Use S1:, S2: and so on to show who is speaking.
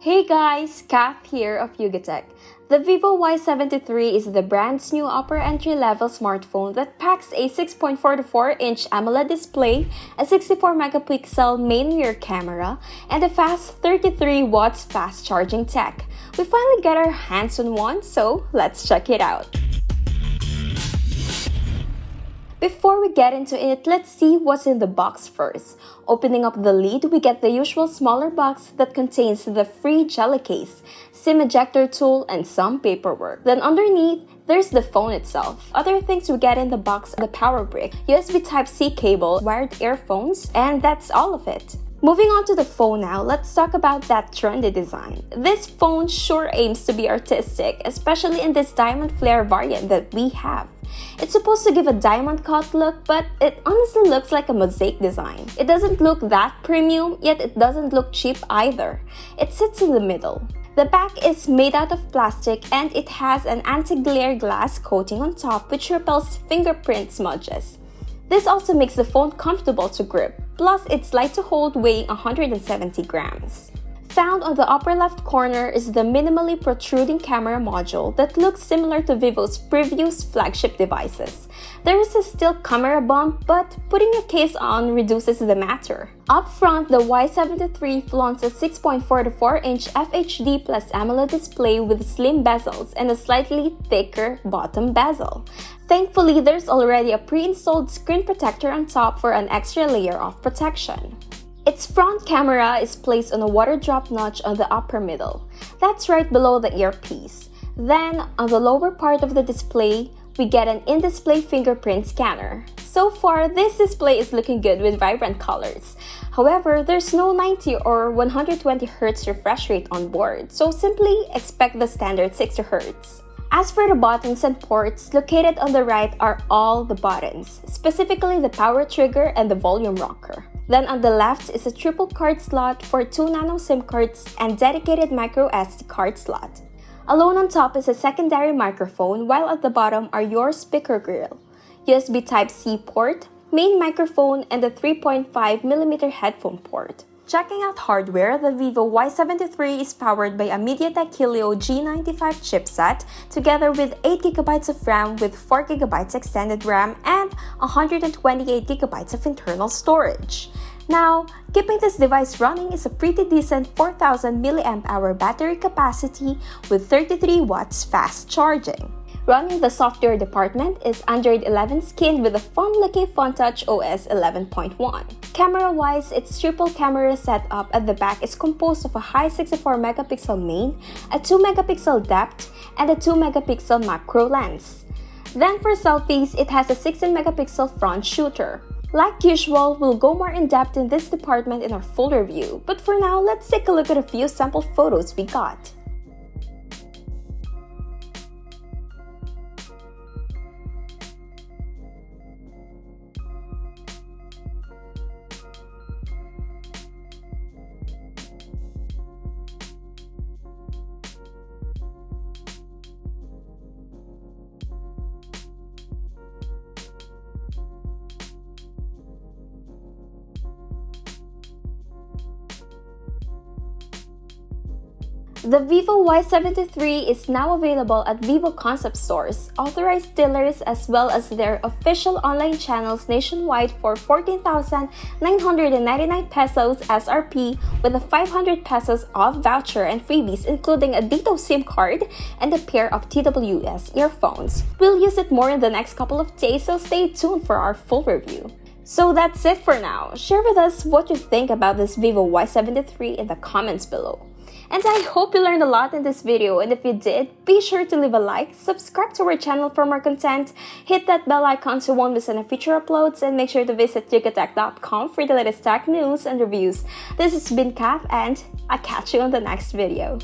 S1: Hey guys, Kath here of Yugatech. The Vivo Y73 is the brand's new upper entry-level smartphone that packs a 6.44-inch AMOLED display, a 64-megapixel main rear camera, and a fast 33 watts fast charging tech. We finally got our hands on one, so let's check it out. Before we get into it, let's see what's in the box first. Opening up the lid, we get the usual smaller box that contains the free jelly case, SIM ejector tool, and some paperwork. Then underneath, there's the phone itself. Other things we get in the box are the power brick, USB Type-C cable, wired earphones, and that's all of it. Moving on to the phone now, let's talk about that trendy design. This phone sure aims to be artistic, especially in this diamond flare variant that we have. It's supposed to give a diamond cut look, but it honestly looks like a mosaic design. It doesn't look that premium, yet it doesn't look cheap either. It sits in the middle. The back is made out of plastic and it has an anti-glare glass coating on top which repels fingerprint smudges. This also makes the phone comfortable to grip, plus it's light to hold, weighing 170 grams. Found on the upper left corner is the minimally protruding camera module that looks similar to Vivo's previous flagship devices. There is a still camera bump, but putting a case on reduces the matter. Up front, the Y73 flaunts a 6.44-inch FHD plus AMOLED display with slim bezels and a slightly thicker bottom bezel. Thankfully, there's already a pre-installed screen protector on top for an extra layer of protection. Its front camera is placed on a water drop notch on the upper middle. That's right below the earpiece. Then, on the lower part of the display, we get an in-display fingerprint scanner. So far, this display is looking good with vibrant colors. However, there's no 90 or 120 Hz refresh rate on board, so simply expect the standard 60 Hz. As for the buttons and ports, located on the right are all the buttons, specifically the power trigger and the volume rocker. Then on the left is a triple card slot for 2 nano SIM cards and dedicated micro SD card slot. Alone on top is a secondary microphone, while at the bottom are your speaker grill, USB Type-C port, main microphone, and a 3.5mm headphone port. Checking out hardware, the Vivo Y73 is powered by a MediaTek Helio G95 chipset together with 8GB of RAM with 4GB extended RAM and 128GB of internal storage. Now, keeping this device running is a pretty decent 4000 mAh battery capacity with 33 watts fast charging. Running the software department is Android 11 skinned with a fun-looking FunTouch OS 11.1. Camera-wise, its triple camera setup at the back is composed of a high 64-megapixel main, a 2-megapixel depth, and a 2-megapixel macro lens. Then for selfies, it has a 16-megapixel front shooter. Like usual, we'll go more in-depth in this department in our full review, but for now, let's take a look at a few sample photos we got. The Vivo Y73 is now available at Vivo concept stores, authorized dealers, as well as their official online channels nationwide for 14,999 pesos SRP with a 500 pesos off voucher and freebies including a Ditto SIM card and a pair of TWS earphones. We'll use it more in the next couple of days, so stay tuned for our full review. So that's it for now. Share with us what you think about this Vivo Y73 in the comments below. And I hope you learned a lot in this video, and if you did, be sure to leave a like, subscribe to our channel for more content, hit that bell icon so you won't miss any future uploads, and make sure to visit yugatech.com for the latest tech news and reviews. This has been Kath, and I'll catch you on the next video.